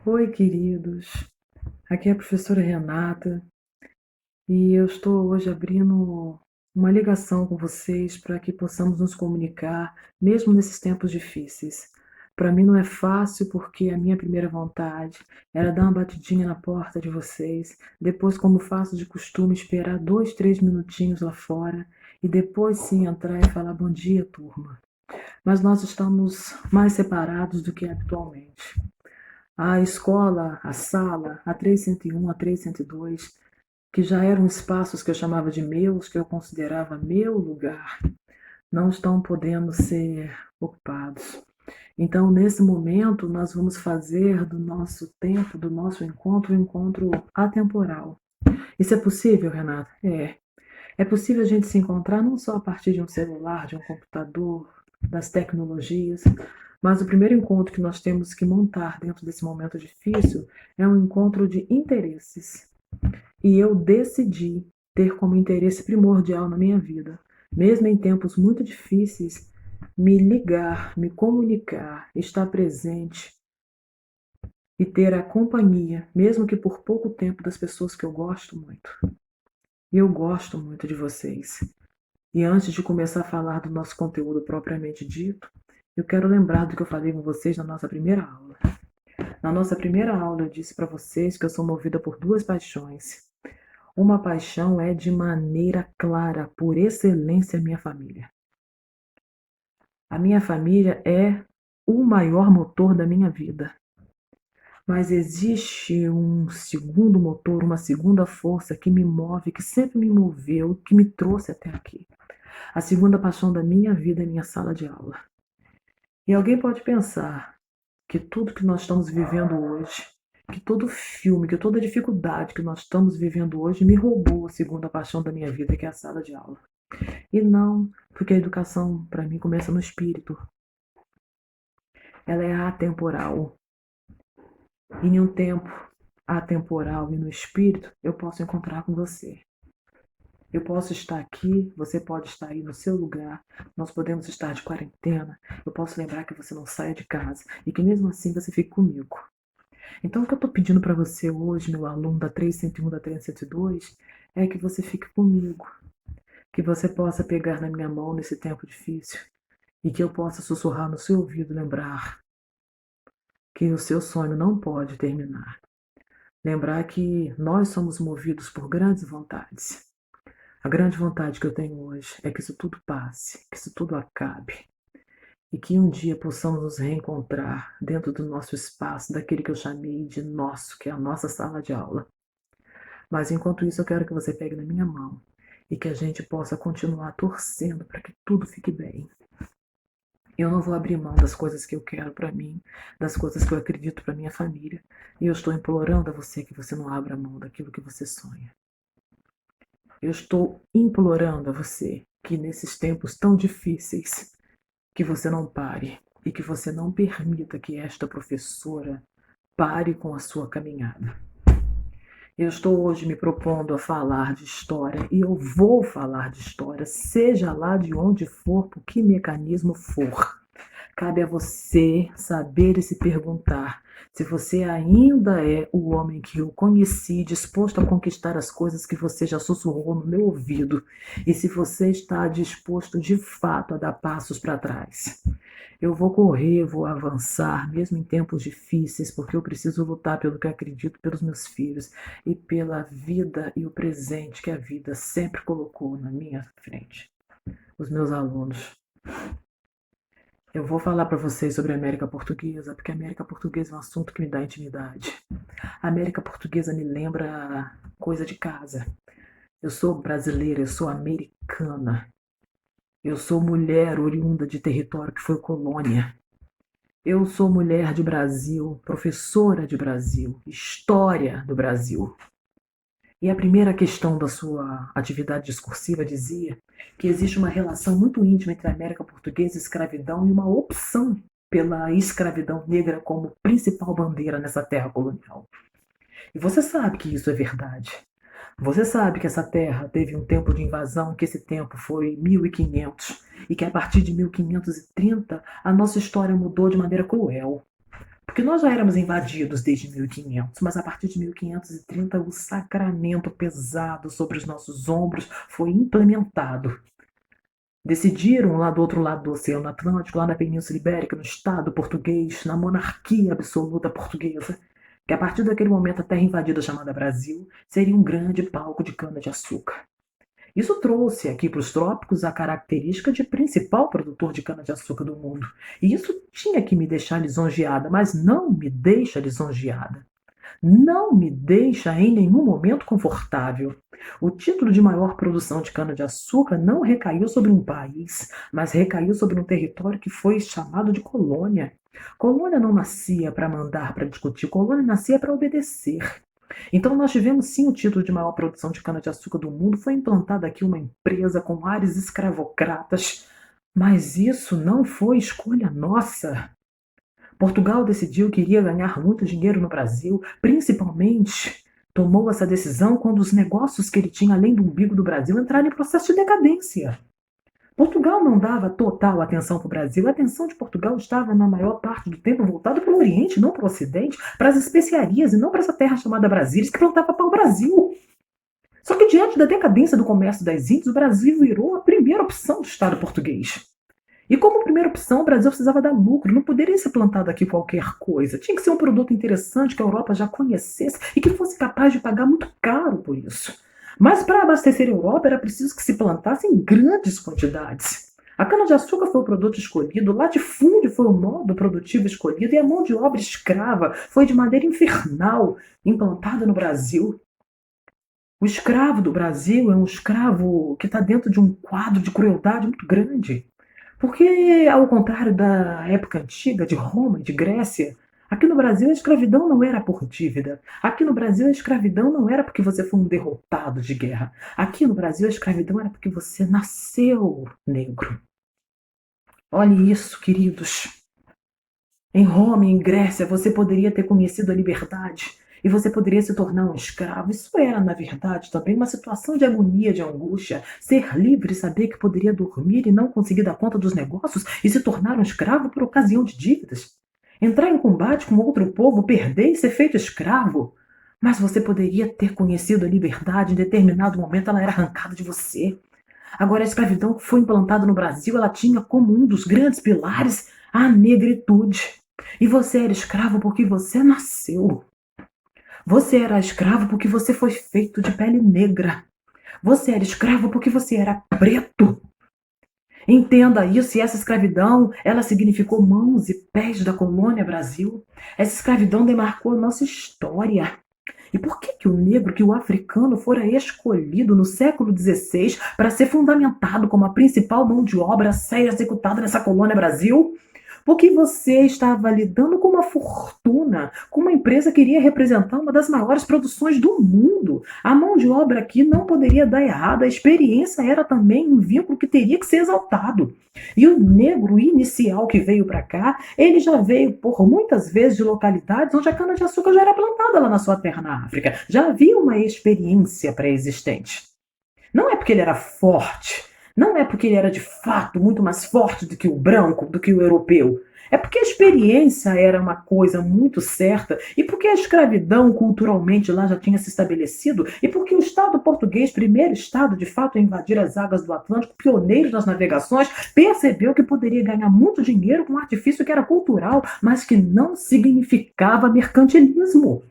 Oi, queridos. Aqui é a professora Renata e eu estou hoje abrindo uma ligação com vocês para que possamos nos comunicar, mesmo nesses tempos difíceis. Para mim não é fácil porque a minha primeira vontade era dar uma batidinha na porta de vocês, depois, como faço de costume, esperar 2, 3 minutinhos lá fora e depois sim entrar e falar bom dia, turma. Mas nós estamos mais separados do que habitualmente. A escola, a sala, a 301, a 302, que já eram espaços que eu chamava de meus, que eu considerava meu lugar, não estão podendo ser ocupados. Então, nesse momento, nós vamos fazer do nosso tempo, do nosso encontro, um encontro atemporal. Isso é possível, Renata? É. É possível a gente se encontrar não só a partir de um celular, de um computador, das tecnologias, mas o primeiro encontro que nós temos que montar dentro desse momento difícil é um encontro de interesses. E eu decidi ter como interesse primordial na minha vida, mesmo em tempos muito difíceis, me ligar, me comunicar, estar presente e ter a companhia, mesmo que por pouco tempo, das pessoas que eu gosto muito. E eu gosto muito de vocês. E antes de começar a falar do nosso conteúdo propriamente dito, eu quero lembrar do que eu falei com vocês na nossa primeira aula. Na nossa primeira aula, eu disse para vocês que eu sou movida por duas paixões. Uma paixão é de maneira clara, por excelência, a minha família. A minha família é o maior motor da minha vida. Mas existe um segundo motor, uma segunda força que me move, que sempre me moveu, que me trouxe até aqui. A segunda paixão da minha vida é minha sala de aula. E alguém pode pensar que tudo que nós estamos vivendo hoje, que todo filme, que toda dificuldade que nós estamos vivendo hoje me roubou a segunda paixão da minha vida, que é a sala de aula. E não, porque a educação para mim começa no espírito. Ela é atemporal. E em um tempo atemporal e no espírito, eu posso encontrar com você. Eu posso estar aqui, você pode estar aí no seu lugar, nós podemos estar de quarentena, eu posso lembrar que você não saia de casa e que mesmo assim você fique comigo. Então o que eu estou pedindo para você hoje, meu aluno da 301, da 302, é que você fique comigo, que você possa pegar na minha mão nesse tempo difícil e que eu possa sussurrar no seu ouvido, lembrar que o seu sonho não pode terminar. Lembrar que nós somos movidos por grandes vontades. A grande vontade que eu tenho hoje é que isso tudo passe, que isso tudo acabe e que um dia possamos nos reencontrar dentro do nosso espaço, daquele que eu chamei de nosso, que é a nossa sala de aula. Mas enquanto isso, eu quero que você pegue na minha mão e que a gente possa continuar torcendo para que tudo fique bem. Eu não vou abrir mão das coisas que eu quero para mim, das coisas que eu acredito para minha família, e eu estou implorando a você que você não abra mão daquilo que você sonha. Eu estou implorando a você que nesses tempos tão difíceis, que você não pare e que você não permita que esta professora pare com a sua caminhada. Eu estou hoje me propondo a falar de história e eu vou falar de história, seja lá de onde for, por que mecanismo for. Cabe a você saber e se perguntar se você ainda é o homem que eu conheci, disposto a conquistar as coisas que você já sussurrou no meu ouvido, e se você está disposto de fato a dar passos para trás. Eu vou correr, vou avançar, mesmo em tempos difíceis, porque eu preciso lutar pelo que acredito, pelos meus filhos e pela vida e o presente que a vida sempre colocou na minha frente. Os meus alunos. Eu vou falar para vocês sobre a América Portuguesa, porque a América Portuguesa é um assunto que me dá intimidade. A América Portuguesa me lembra coisa de casa. Eu sou brasileira, eu sou americana. Eu sou mulher oriunda de território que foi colônia. Eu sou mulher de Brasil, professora de Brasil, história do Brasil. E a primeira questão da sua atividade discursiva dizia que existe uma relação muito íntima entre a América Portuguesa e a escravidão e uma opção pela escravidão negra como principal bandeira nessa terra colonial. E você sabe que isso é verdade. Você sabe que essa terra teve um tempo de invasão, que esse tempo foi 1500 e que a partir de 1530 a nossa história mudou de maneira cruel. Porque nós já éramos invadidos desde 1500, mas a partir de 1530 o sacramento pesado sobre os nossos ombros foi implementado. Decidiram lá do outro lado do Oceano Atlântico, lá na Península Ibérica, no Estado português, na monarquia absoluta portuguesa, que a partir daquele momento a terra invadida chamada Brasil seria um grande palco de cana-de-açúcar. Isso trouxe aqui para os trópicos a característica de principal produtor de cana-de-açúcar do mundo. E isso tinha que me deixar lisonjeada, mas não me deixa lisonjeada. Não me deixa em nenhum momento confortável. O título de maior produção de cana-de-açúcar não recaiu sobre um país, mas recaiu sobre um território que foi chamado de colônia. Colônia não nascia para mandar, para discutir, colônia nascia para obedecer. Então nós tivemos sim o título de maior produção de cana-de-açúcar do mundo, foi implantada aqui uma empresa com ares escravocratas, mas isso não foi escolha nossa. Portugal decidiu que iria ganhar muito dinheiro no Brasil, principalmente tomou essa decisão quando os negócios que ele tinha além do umbigo do Brasil entraram em processo de decadência. Portugal não dava total atenção para o Brasil, a atenção de Portugal estava na maior parte do tempo voltada para o Oriente, não para o Ocidente, para as especiarias e não para essa terra chamada Brasília, que plantava para o Brasil. Só que diante da decadência do comércio das Índias, o Brasil virou a primeira opção do Estado português. E como primeira opção, o Brasil precisava dar lucro, não poderia ser plantado aqui qualquer coisa. Tinha que ser um produto interessante que a Europa já conhecesse e que fosse capaz de pagar muito caro por isso. Mas para abastecer a Europa era preciso que se plantasse em grandes quantidades. A cana-de-açúcar foi o produto escolhido, o latifúndio foi o modo produtivo escolhido e a mão de obra escrava foi de maneira infernal implantada no Brasil. O escravo do Brasil é um escravo que está dentro de um quadro de crueldade muito grande. Porque, ao contrário da época antiga, de Roma e de Grécia, aqui no Brasil a escravidão não era por dívida. Aqui no Brasil a escravidão não era porque você foi um derrotado de guerra. Aqui no Brasil a escravidão era porque você nasceu negro. Olhe isso, queridos. Em Roma e em Grécia você poderia ter conhecido a liberdade e você poderia se tornar um escravo. Isso era, na verdade, também uma situação de agonia, de angústia. Ser livre e saber que poderia dormir e não conseguir dar conta dos negócios e se tornar um escravo por ocasião de dívidas. Entrar em combate com outro povo, perder e ser feito escravo. Mas você poderia ter conhecido a liberdade, em determinado momento ela era arrancada de você. Agora, a escravidão que foi implantada no Brasil, ela tinha como um dos grandes pilares a negritude. E você era escravo porque você nasceu. Você era escravo porque você foi feito de pele negra. Você era escravo porque você era preto. Entenda isso, e essa escravidão, ela significou mãos e pés da colônia Brasil. Essa escravidão demarcou a nossa história. E por que o negro, que o africano fora escolhido no século XVI para ser fundamentado como a principal mão de obra a ser executada nessa colônia Brasil? Porque você estava lidando com uma fortuna, com uma empresa que iria representar uma das maiores produções do mundo. A mão de obra aqui não poderia dar errado, a experiência era também um vínculo que teria que ser exaltado. E o negro inicial que veio para cá, ele já veio por muitas vezes de localidades onde a cana-de-açúcar já era plantada lá na sua terra na África. Já havia uma experiência pré-existente. Não é porque ele era forte, não é porque ele era de fato muito mais forte do que o branco, do que o europeu. É porque a experiência era uma coisa muito certa e porque a escravidão culturalmente lá já tinha se estabelecido e porque o Estado português, primeiro Estado de fato a invadir as águas do Atlântico, pioneiro das navegações, percebeu que poderia ganhar muito dinheiro com um artifício que era cultural, mas que não significava mercantilismo.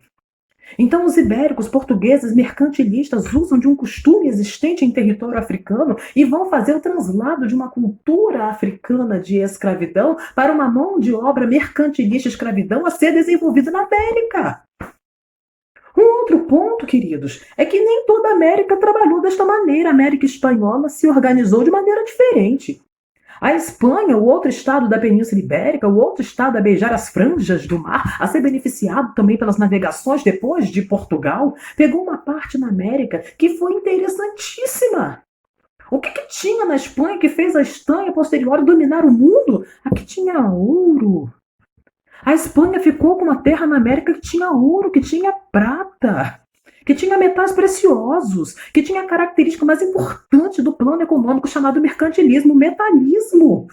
Então os ibéricos, portugueses, mercantilistas usam de um costume existente em território africano e vão fazer o translado de uma cultura africana de escravidão para uma mão de obra mercantilista escravidão a ser desenvolvida na América. Um outro ponto, queridos, é que nem toda a América trabalhou desta maneira. A América espanhola se organizou de maneira diferente. A Espanha, o outro estado da Península Ibérica, o outro estado a beijar as franjas do mar, a ser beneficiado também pelas navegações depois de Portugal, pegou uma parte na América que foi interessantíssima. O que tinha na Espanha que fez a Espanha posterior dominar o mundo? Aqui tinha ouro. A Espanha ficou com uma terra na América que tinha ouro, que tinha prata, que tinha metais preciosos, que tinha a característica mais importante do plano econômico chamado mercantilismo, o metalismo.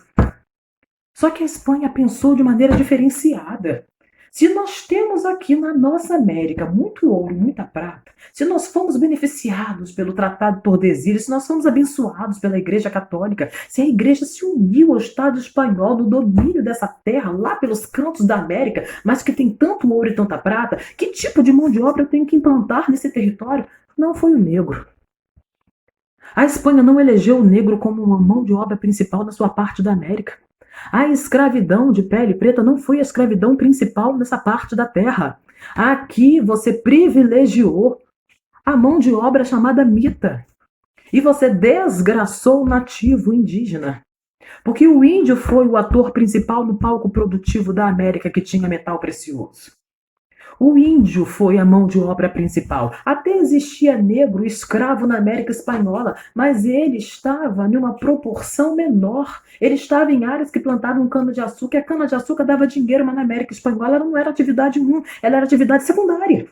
Só que a Espanha pensou de maneira diferenciada. Se nós temos aqui na nossa América muito ouro e muita prata, se nós fomos beneficiados pelo Tratado de Tordesilhas, se nós fomos abençoados pela Igreja Católica, se a Igreja se uniu ao Estado espanhol no domínio dessa terra, lá pelos cantos da América, mas que tem tanto ouro e tanta prata, que tipo de mão de obra eu tenho que implantar nesse território? Não foi o negro. A Espanha não elegeu o negro como uma mão de obra principal na sua parte da América. A escravidão de pele preta não foi a escravidão principal nessa parte da terra. Aqui você privilegiou a mão de obra chamada mita. E você desgraçou o nativo indígena. Porque o índio foi o ator principal no palco produtivo da América que tinha metal precioso. O índio foi a mão de obra principal. Até existia negro escravo na América Espanhola, mas ele estava em uma proporção menor. Ele estava em áreas que plantavam cana-de-açúcar, e a cana-de-açúcar dava dinheiro, mas na América Espanhola ela não era atividade ela era atividade secundária.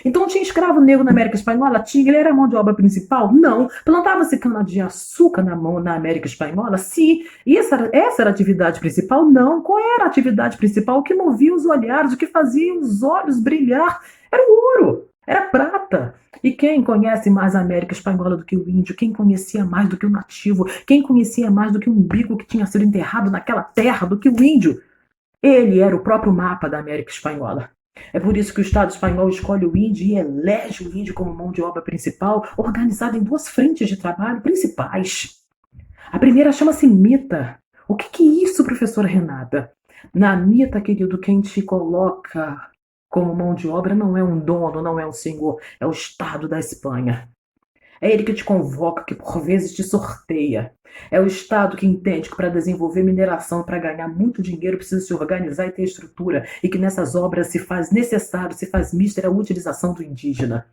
Então tinha escravo negro na América Espanhola? Tinha. Ele era a mão de obra principal? Não. Plantava-se cana-de-açúcar na América Espanhola? Sim. E essa era a atividade principal? Não. Qual era a atividade principal? O que movia os olhares, o que fazia os olhos brilhar? Era o ouro, era a prata. E quem conhece mais a América Espanhola do que o índio? Quem conhecia mais do que o nativo? Quem conhecia mais do que o umbigo que tinha sido enterrado naquela terra do que o índio? Ele era o próprio mapa da América Espanhola. É por isso que o Estado espanhol escolhe o índio e elege o índio como mão de obra principal, organizada em duas frentes de trabalho principais. A primeira chama-se mita. O que é isso, professora Renata? Na mita, querido, quem te coloca como mão de obra não é um dono, não é um senhor, é o Estado da Espanha. É ele que te convoca, que por vezes te sorteia. É o Estado que entende que para desenvolver mineração, para ganhar muito dinheiro, precisa se organizar e ter estrutura, e que nessas obras se faz necessário, se faz mística a utilização do indígena.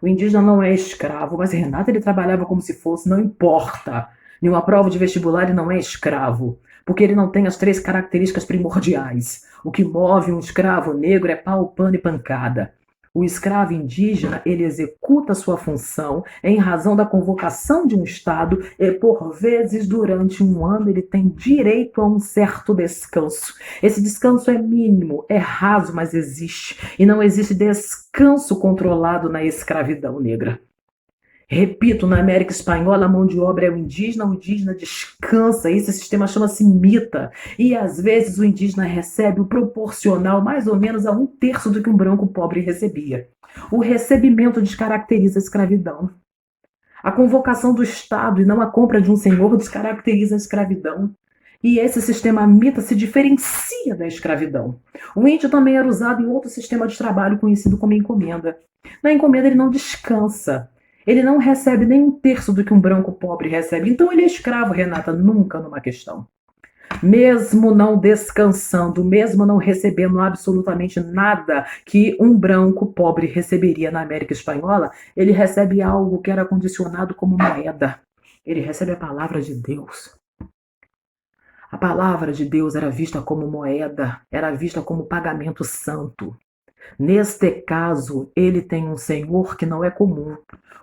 O indígena não é escravo, mas Renato ele trabalhava como se fosse, não importa. Em uma prova de vestibular ele não é escravo, porque ele não tem as três características primordiais. O que move um escravo negro é pau, pano e pancada. O escravo indígena, ele executa sua função em razão da convocação de um Estado e, por vezes, durante um ano, ele tem direito a um certo descanso. Esse descanso é mínimo, é raso, mas existe. E não existe descanso controlado na escravidão negra. Repito, na América Espanhola, a mão de obra é o indígena descansa, esse sistema chama-se mita. E às vezes o indígena recebe o proporcional mais ou menos a 1/3 do que um branco pobre recebia. O recebimento descaracteriza a escravidão. A convocação do Estado e não a compra de um senhor descaracteriza a escravidão. E esse sistema mita se diferencia da escravidão. O índio também era usado em outro sistema de trabalho conhecido como encomenda. Na encomenda ele não descansa. Ele não recebe nem 1/3 do que um branco pobre recebe. Então ele é escravo, Renata, nunca numa questão. Mesmo não descansando, mesmo não recebendo absolutamente nada que um branco pobre receberia na América Espanhola, ele recebe algo que era condicionado como moeda. Ele recebe a palavra de Deus. A palavra de Deus era vista como moeda, era vista como pagamento santo. Neste caso, ele tem um senhor que não é comum.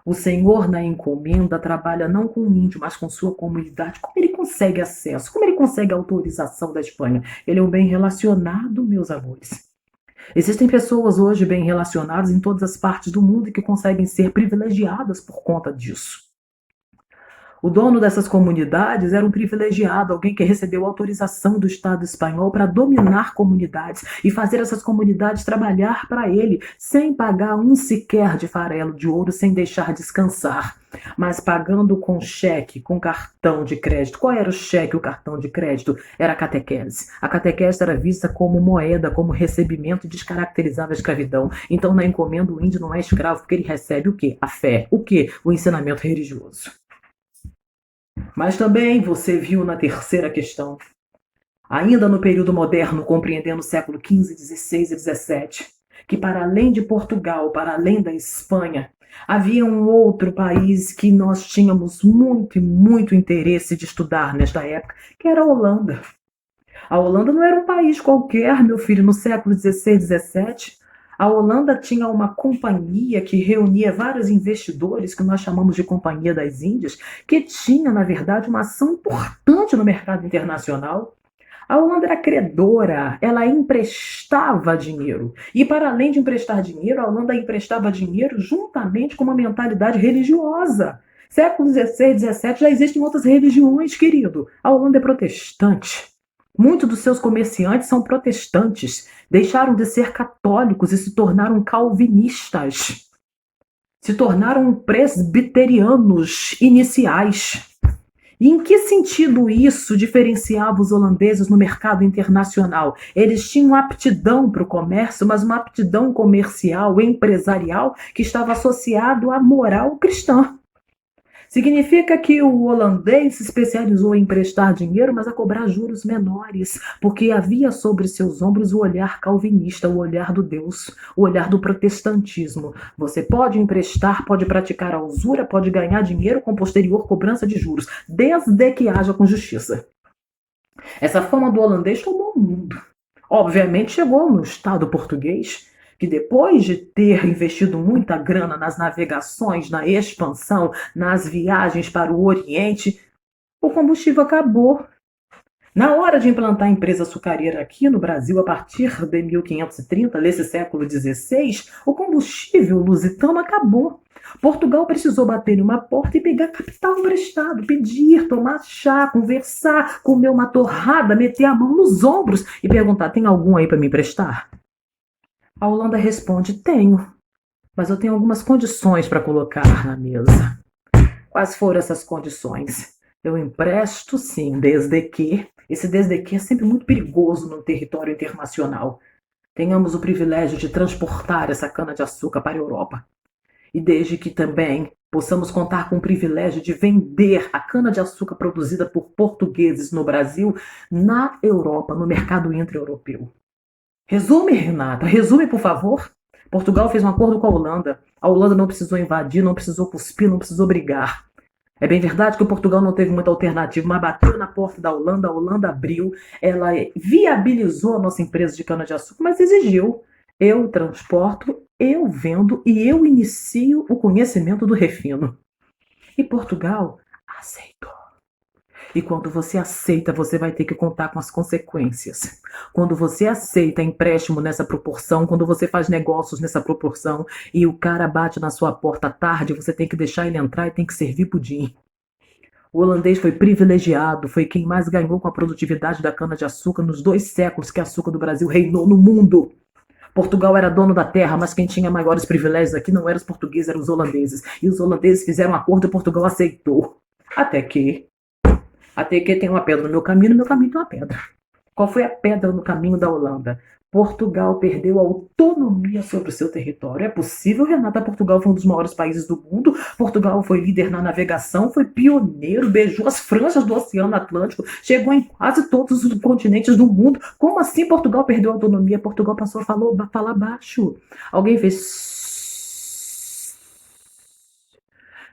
O senhor na encomenda trabalha não com o índio, mas com sua comunidade. Como ele consegue acesso? Como ele consegue autorização da Espanha? Ele é um bem relacionado, meus amores. Existem pessoas hoje bem relacionadas em todas as partes do mundo e que conseguem ser privilegiadas por conta disso. O dono dessas comunidades era um privilegiado, alguém que recebeu autorização do Estado espanhol para dominar comunidades e fazer essas comunidades trabalhar para ele, sem pagar um sequer de farelo de ouro, sem deixar descansar, mas pagando com cheque, com cartão de crédito. Qual era o cheque, o cartão de crédito? Era a catequese. A catequese era vista como moeda, como recebimento, e descaracterizava a escravidão. Então, na encomenda, o índio não é escravo, porque ele recebe o quê? A fé. O quê? O ensinamento religioso. Mas também você viu na terceira questão, ainda no período moderno, compreendendo o século XV, XVI e XVII, que para além de Portugal, para além da Espanha, havia um outro país que nós tínhamos muito e muito interesse de estudar nesta época, que era a Holanda. A Holanda não era um país qualquer, meu filho, no século XVI e XVII. A Holanda tinha uma companhia que reunia vários investidores, que nós chamamos de Companhia das Índias, que tinha, na verdade, uma ação importante no mercado internacional. A Holanda era credora, ela emprestava dinheiro. E para além de emprestar dinheiro, a Holanda emprestava dinheiro juntamente com uma mentalidade religiosa. Século XVI, XVII já existem outras religiões, querido. A Holanda é protestante. Muitos dos seus comerciantes são protestantes, deixaram de ser católicos e se tornaram calvinistas. Se tornaram presbiterianos iniciais. E em que sentido isso diferenciava os holandeses no mercado internacional? Eles tinham aptidão para o comércio, mas uma aptidão comercial, empresarial, que estava associado à moral cristã. Significa que o holandês se especializou em emprestar dinheiro, mas a cobrar juros menores, porque havia sobre seus ombros o olhar calvinista, o olhar do Deus, o olhar do protestantismo. Você pode emprestar, pode praticar a usura, pode ganhar dinheiro com posterior cobrança de juros, desde que haja com justiça. Essa fama do holandês tomou o mundo. Obviamente chegou no Estado português, que depois de ter investido muita grana nas navegações, na expansão, nas viagens para o Oriente, o combustível acabou. Na hora de implantar a empresa açucareira aqui no Brasil, a partir de 1530, nesse século XVI, o combustível lusitano acabou. Portugal precisou bater em uma porta e pegar capital emprestado, pedir, tomar chá, conversar, comer uma torrada, meter a mão nos ombros e perguntar: tem algum aí para me emprestar? A Holanda responde: tenho, mas eu tenho algumas condições para colocar na mesa. Quais foram essas condições? Eu empresto, sim, desde que... Esse desde que é sempre muito perigoso no território internacional. Tenhamos o privilégio de transportar essa cana-de-açúcar para a Europa. E desde que também possamos contar com o privilégio de vender a cana-de-açúcar produzida por portugueses no Brasil, na Europa, no mercado intra-europeu. Resume, Renata, resume, por favor. Portugal fez um acordo com a Holanda. A Holanda não precisou invadir, não precisou cuspir, não precisou brigar. É bem verdade que o Portugal não teve muita alternativa, mas bateu na porta da Holanda, a Holanda abriu, ela viabilizou a nossa empresa de cana-de-açúcar, mas exigiu: eu transporto, eu vendo e eu inicio o conhecimento do refino. E Portugal aceitou. E quando você aceita, você vai ter que contar com as consequências. Quando você aceita empréstimo nessa proporção, quando você faz negócios nessa proporção e o cara bate na sua porta tarde, você tem que deixar ele entrar e tem que servir pudim. O holandês foi privilegiado, foi quem mais ganhou com a produtividade da cana-de-açúcar nos 2 séculos que a açúcar do Brasil reinou no mundo. Portugal era dono da terra, mas quem tinha maiores privilégios aqui não eram os portugueses, eram os holandeses. E os holandeses fizeram um acordo e Portugal aceitou. Até que tem uma pedra no meu caminho tem uma pedra. Qual foi a pedra no caminho da Holanda? Portugal perdeu a autonomia sobre o seu território. É possível, Renata? Portugal foi um dos maiores países do mundo. Portugal foi líder na navegação, foi pioneiro, beijou as franjas do Oceano Atlântico, chegou em quase todos os continentes do mundo. Como assim Portugal perdeu a autonomia? Portugal passou a falar baixo. Alguém fez...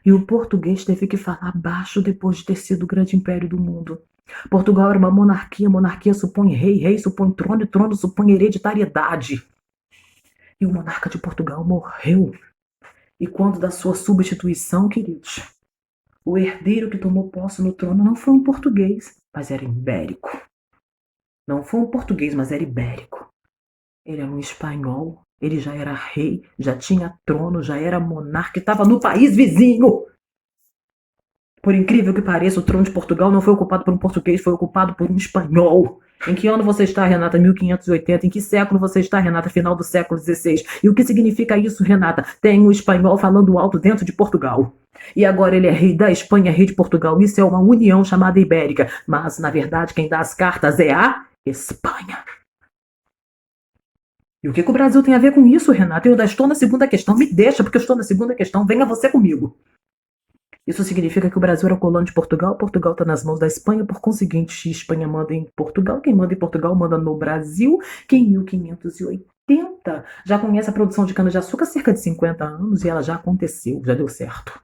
E o português teve que falar baixo depois de ter sido o grande império do mundo. Portugal era uma monarquia, monarquia supõe rei, rei supõe trono e trono supõe hereditariedade. E o monarca de Portugal morreu. E quando da sua substituição, queridos, o herdeiro que tomou posse no trono não foi um português, mas era ibérico. Não foi um português, mas era ibérico. Ele era um espanhol, ele já era rei, já tinha trono, já era monarca, estava no país vizinho. Por incrível que pareça, o trono de Portugal não foi ocupado por um português, foi ocupado por um espanhol. Em que ano você está, Renata? 1580. Em que século você está, Renata? Final do século XVI. E o que significa isso, Renata? Tem um espanhol falando alto dentro de Portugal. E agora ele é rei da Espanha, rei de Portugal. Isso é uma união chamada ibérica. Mas, na verdade, quem dá as cartas é a Espanha. E o que o Brasil tem a ver com isso, Renata? Eu ainda estou na segunda questão. Me deixa, porque eu estou na segunda questão. Venha você comigo. Isso significa que o Brasil era colônia de Portugal, Portugal está nas mãos da Espanha, por conseguinte, Espanha manda em Portugal, quem manda em Portugal manda no Brasil, que em 1580 já conhece a produção de cana-de-açúcar há cerca de 50 anos e ela já aconteceu, já deu certo.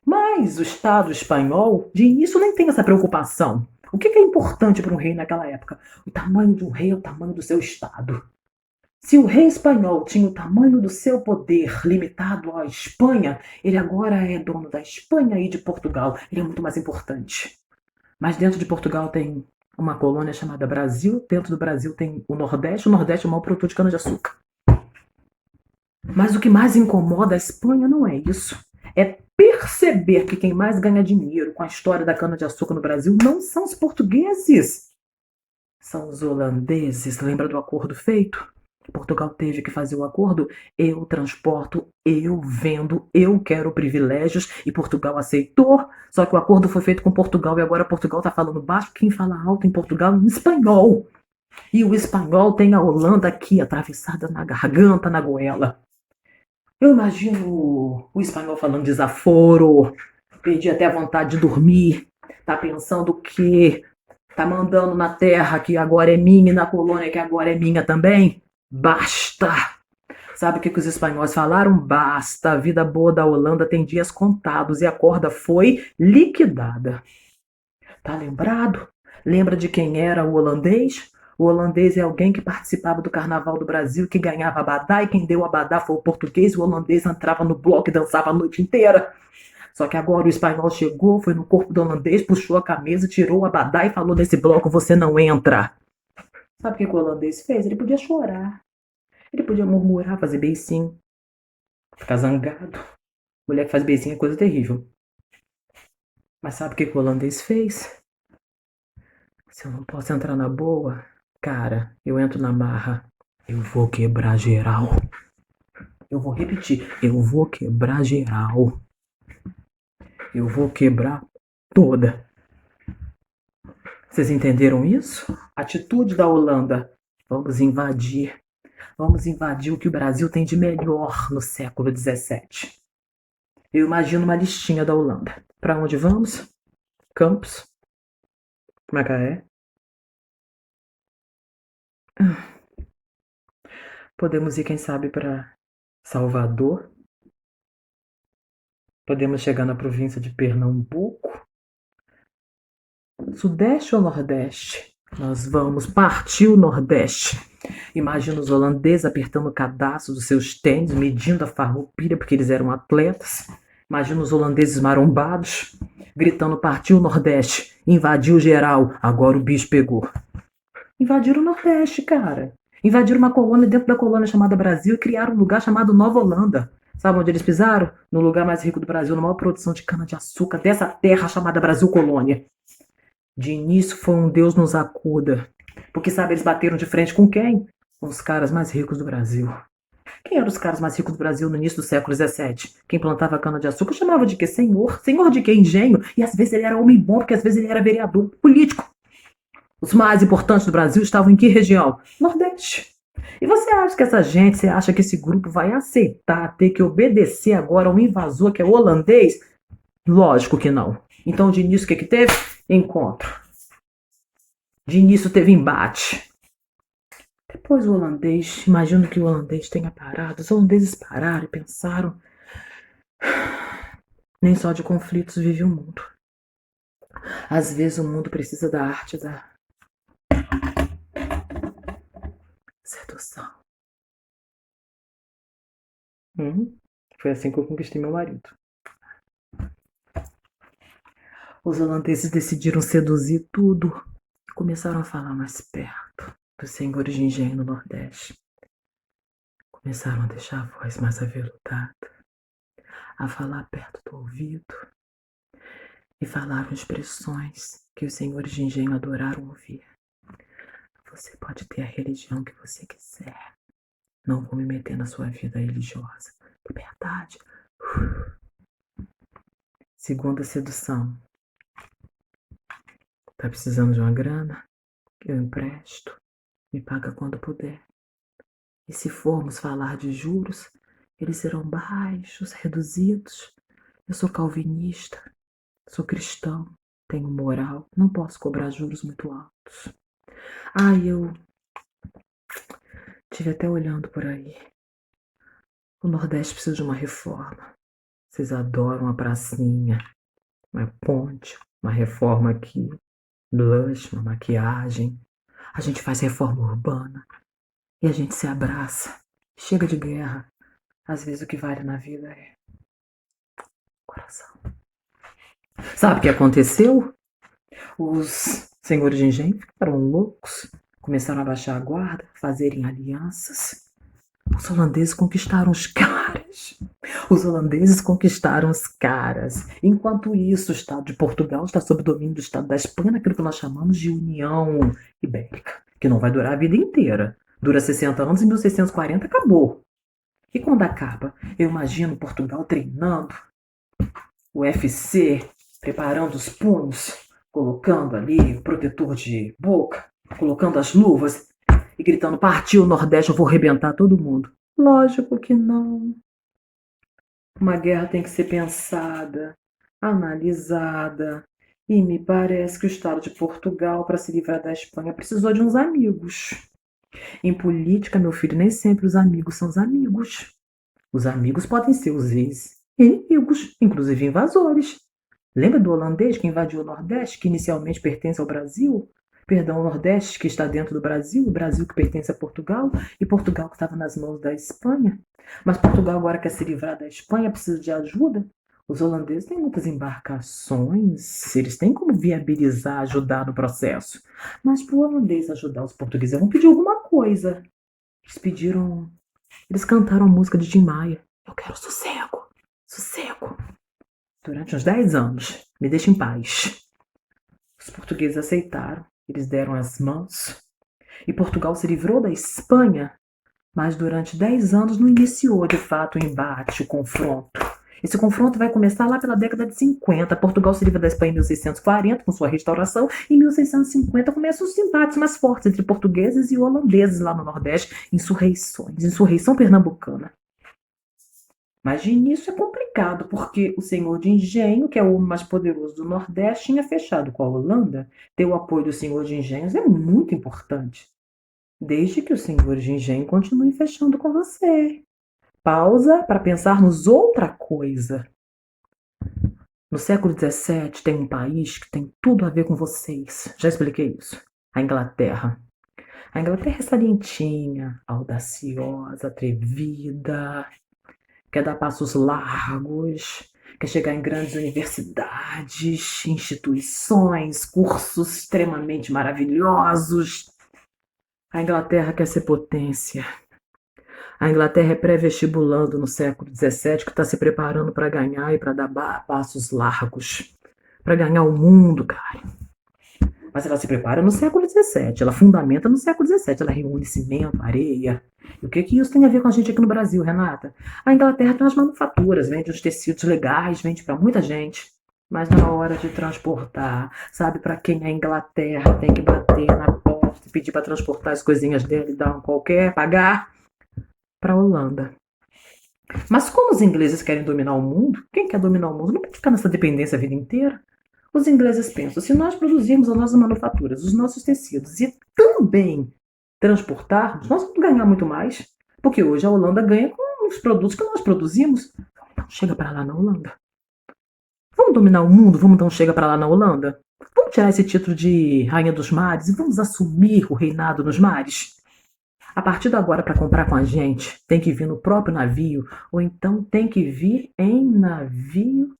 Mas o Estado espanhol, de início, nem tem essa preocupação. O que é importante para um rei naquela época? O tamanho de um rei é o tamanho do seu Estado. Se o rei espanhol tinha o tamanho do seu poder limitado à Espanha, ele agora é dono da Espanha e de Portugal. Ele é muito mais importante. Mas dentro de Portugal tem uma colônia chamada Brasil. Dentro do Brasil tem o Nordeste é o maior produtor de cana-de-açúcar. Mas o que mais incomoda a Espanha não é isso. É perceber que quem mais ganha dinheiro com a história da cana-de-açúcar no Brasil não são os portugueses, são os holandeses. Lembra do acordo feito? Portugal teve que fazer o acordo. Eu transporto, eu vendo, eu quero privilégios, e Portugal aceitou. Só que o acordo foi feito com Portugal e agora Portugal está falando baixo. Quem fala alto em Portugal é espanhol. E o espanhol tem a Holanda aqui, atravessada na garganta, na goela. Eu imagino o espanhol falando desaforo, perdi até a vontade de dormir, tá pensando que tá mandando na terra que agora é minha e na colônia que agora é minha também? Basta! Sabe o que os espanhóis falaram? Basta! A vida boa da Holanda tem dias contados e a corda foi liquidada. Tá lembrado? Lembra de quem era o holandês? O holandês é alguém que participava do Carnaval do Brasil, que ganhava abadá, e quem deu abadá foi o português. O holandês entrava no bloco e dançava a noite inteira. Só que agora o espanhol chegou, foi no corpo do holandês, puxou a camisa, tirou o abadá e falou: nesse bloco você não entra. Sabe o que o holandês fez? Ele podia chorar, ele podia murmurar, fazer beicinho, ficar zangado. Mulher que faz beicinho é coisa terrível. Mas sabe o que o holandês fez? Se eu não posso entrar na boa, cara, eu entro na marra. Eu vou quebrar geral. Eu vou repetir. Eu vou quebrar geral. Eu vou quebrar toda. Vocês entenderam isso? Atitude da Holanda. Vamos invadir. Vamos invadir o que o Brasil tem de melhor no século XVII. Eu imagino uma listinha da Holanda. Para onde vamos? Campos. Macaé. Podemos ir, quem sabe, para Salvador. Podemos chegar na província de Pernambuco. Sudeste ou Nordeste? Nós vamos partir o Nordeste. Imagina os holandeses apertando o cadastro dos seus tênis, medindo a farroupilha, porque eles eram atletas. Imagina os holandeses marombados, gritando: partiu o Nordeste, invadiu geral, agora o bicho pegou. Invadiram o Nordeste, cara. Invadiram uma colônia dentro da colônia chamada Brasil e criaram um lugar chamado Nova Holanda. Sabe onde eles pisaram? No lugar mais rico do Brasil, na maior produção de cana-de-açúcar dessa terra chamada Brasil Colônia. De início foi um Deus nos acuda. Porque, sabe, eles bateram de frente com quem? Com os caras mais ricos do Brasil. Quem eram os caras mais ricos do Brasil no início do século XVII? Quem plantava cana-de-açúcar chamava de quê? Senhor. Senhor de quê? Engenho. E às vezes ele era homem bom, porque às vezes ele era vereador, político. Os mais importantes do Brasil estavam em que região? Nordeste. E você acha que essa gente, você acha que esse grupo vai aceitar ter que obedecer agora a um invasor que é holandês? Lógico que não. Então, de início, o que teve? Encontro. De início, teve embate. Depois o holandês, imagino que o holandês tenha parado. Os holandeses pararam e pensaram: nem só de conflitos vive o mundo. Às vezes o mundo precisa da arte da sedução. Foi assim que eu conquistei meu marido. Os holandeses decidiram seduzir tudo. Começaram a falar mais perto dos senhores de engenho no Nordeste. Começaram a deixar a voz mais aveludada, a falar perto do ouvido. E falaram expressões que os senhores de engenho adoraram ouvir. Você pode ter a religião que você quiser. Não vou me meter na sua vida religiosa. Liberdade. Segunda sedução. Tá precisando de uma grana? Eu empresto. Me paga quando puder. E se formos falar de juros, eles serão baixos, reduzidos. Eu sou calvinista, sou cristão, tenho moral, não posso cobrar juros muito altos. Eu estive até olhando por aí. O Nordeste precisa de uma reforma. Vocês adoram uma pracinha, uma ponte, uma reforma aqui, blush, uma maquiagem. A gente faz reforma urbana e a gente se abraça. Chega de guerra. Às vezes o que vale na vida é coração. Sabe o que aconteceu? Os Senhores de engenho ficaram loucos, começaram a baixar a guarda, fazerem alianças. Os holandeses conquistaram os caras. Os holandeses conquistaram os caras. Enquanto isso, o Estado de Portugal está sob domínio do Estado da Espanha, naquilo que nós chamamos de União Ibérica, que não vai durar a vida inteira. Dura 60 anos e 1640 acabou. E quando acaba, eu imagino Portugal treinando, o UFC, preparando os punhos, colocando ali o protetor de boca, colocando as luvas e gritando: partiu o Nordeste, eu vou arrebentar todo mundo. Lógico que não. Uma guerra tem que ser pensada, analisada. E me parece que o Estado de Portugal, para se livrar da Espanha, precisou de uns amigos. Em política, meu filho, nem sempre os amigos são os amigos. Os amigos podem ser os ex-inimigos, inclusive invasores. Lembra do holandês que invadiu o Nordeste, que inicialmente pertence ao Brasil? Perdão, o Nordeste que está dentro do Brasil, o Brasil que pertence a Portugal, e Portugal que estava nas mãos da Espanha. Mas Portugal agora quer se livrar da Espanha, precisa de ajuda. Os holandeses têm muitas embarcações, eles têm como viabilizar, ajudar no processo. Mas para o holandês ajudar os portugueses, vão pedir alguma coisa. Eles cantaram a música de Tim Maia. Eu quero sossego, sossego. Durante uns 10 anos, me deixa em paz. Os portugueses aceitaram, eles deram as mãos. E Portugal se livrou da Espanha, mas durante 10 anos não iniciou de fato o embate, o confronto. Esse confronto vai começar lá pela década de 50. Portugal se livra da Espanha em 1640, com sua restauração. Em 1650 começam os embates mais fortes entre portugueses e holandeses lá no Nordeste, insurreições, insurreição pernambucana. Mas de início é complicado, porque o senhor de engenho, que é o homem mais poderoso do Nordeste, tinha fechado com a Holanda. Ter o apoio do senhor de engenhos é muito importante. Desde que os senhores de engenho continuem fechando com você. Pausa para pensarmos outra coisa. No século XVII tem um país que tem tudo a ver com vocês. Já expliquei isso. A Inglaterra. A Inglaterra é salientinha, audaciosa, atrevida, quer dar passos largos, quer chegar em grandes universidades, instituições, cursos extremamente maravilhosos. A Inglaterra quer ser potência. A Inglaterra é pré-vestibulando no século XVII, que está se preparando para ganhar e para dar passos largos. Para ganhar o mundo, cara. Mas ela se prepara no século XVII, ela fundamenta no século XVII, ela reúne cimento, areia. E o que isso tem a ver com a gente aqui no Brasil, Renata? A Inglaterra tem as manufaturas, vende os tecidos legais, vende para muita gente. Mas na hora de transportar, sabe para quem a Inglaterra tem que bater na porta e pedir para transportar as coisinhas dela e dar um qualquer, pagar? Para a Holanda. Mas como os ingleses querem dominar o mundo, quem quer dominar o mundo não pode ficar nessa dependência a vida inteira. Os ingleses pensam, se nós produzirmos as nossas manufaturas, os nossos tecidos e também transportarmos, nós vamos ganhar muito mais. Porque hoje a Holanda ganha com os produtos que nós produzimos. Então chega para lá na Holanda. Vamos dominar o mundo, vamos então chega para lá na Holanda. Vamos tirar esse título de Rainha dos Mares e vamos assumir o reinado nos mares. A partir de agora, para comprar com a gente, tem que vir no próprio navio, ou então tem que vir em navio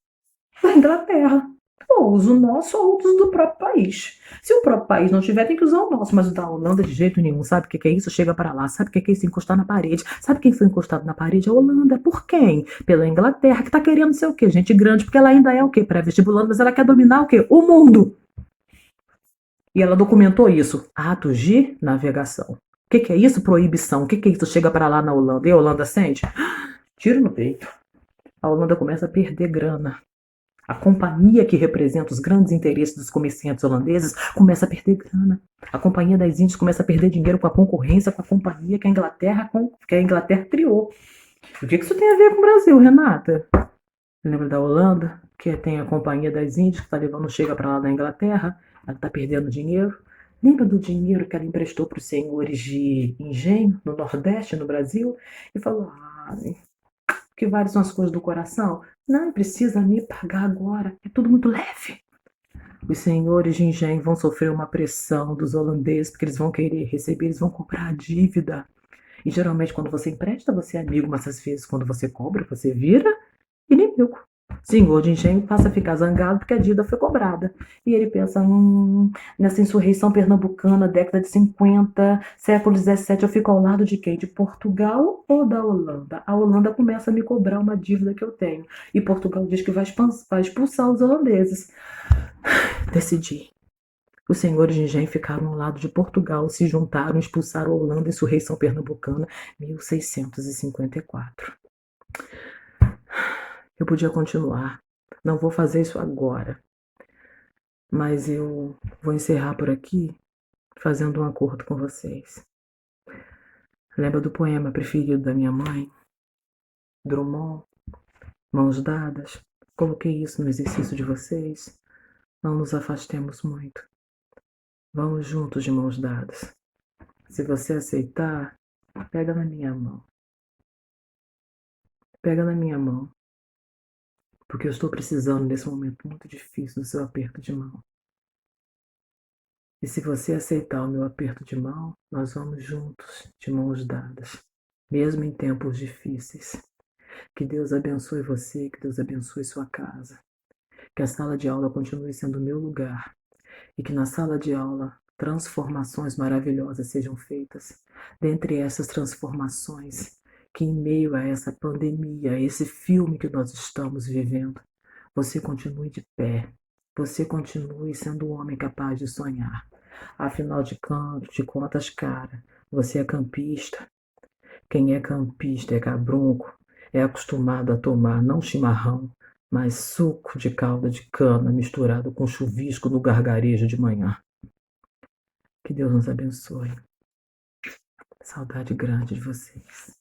da Inglaterra. Ou usa o nosso ou usa do próprio país. Se o próprio país não tiver, tem que usar o nosso, mas o da Holanda de jeito nenhum. Sabe o que é isso? Chega para lá. Sabe o que é isso? Encostar na parede. Sabe quem foi encostado na parede? A Holanda. Por quem? Pela Inglaterra, que está querendo ser o quê? Gente grande, porque ela ainda é o quê? Pré-vestibulando, mas ela quer dominar o quê? O mundo. E ela documentou isso. Atos de navegação. O que é isso? Proibição. O que é isso? Chega para lá na Holanda. E a Holanda sente? Tiro no peito. A Holanda começa a perder grana. A companhia que representa os grandes interesses dos comerciantes holandeses começa a perder grana. A Companhia das Índias começa a perder dinheiro com a concorrência com a companhia que a Inglaterra criou. O que isso tem a ver com o Brasil, Renata? Lembra da Holanda, que tem a Companhia das Índias, que está levando chega para lá da Inglaterra, ela está perdendo dinheiro. Lembra do dinheiro que ela emprestou para os senhores de engenho no Nordeste, no Brasil? E falou, que várias são as coisas do coração? Não precisa me pagar agora, é tudo muito leve. Os senhores de engenho vão sofrer uma pressão dos holandeses, porque eles vão querer receber, eles vão cobrar a dívida. E geralmente quando você empresta, você é amigo, mas às vezes quando você cobra, você vira inimigo. Senhor de engenho passa a ficar zangado porque a dívida foi cobrada. E ele pensa, nessa insurreição pernambucana, década de 50, século XVII, eu fico ao lado de quem? De Portugal ou da Holanda? A Holanda começa a me cobrar uma dívida que eu tenho. E Portugal diz que vai expulsar os holandeses. Decidi. Os senhores de engenho ficaram ao lado de Portugal, se juntaram, expulsaram a Holanda, insurreição pernambucana, 1654. Eu podia continuar. Não vou fazer isso agora. Mas eu vou encerrar por aqui fazendo um acordo com vocês. Lembra do poema preferido da minha mãe? Drummond, Mãos Dadas? Coloquei isso no exercício de vocês. Não nos afastemos muito. Vamos juntos de mãos dadas. Se você aceitar, pega na minha mão. Pega na minha mão. Porque eu estou precisando nesse momento muito difícil do seu aperto de mão. E se você aceitar o meu aperto de mão, nós vamos juntos, de mãos dadas, mesmo em tempos difíceis. Que Deus abençoe você, que Deus abençoe sua casa. Que a sala de aula continue sendo o meu lugar e que na sala de aula transformações maravilhosas sejam feitas. Dentre essas transformações, que em meio a essa pandemia, a esse filme que nós estamos vivendo, você continue de pé, você continue sendo um homem capaz de sonhar. Afinal de contas, cara, você é campista. Quem é campista é cabrunco, é acostumado a tomar não chimarrão, mas suco de calda de cana misturado com chuvisco no gargarejo de manhã. Que Deus nos abençoe. Saudade grande de vocês.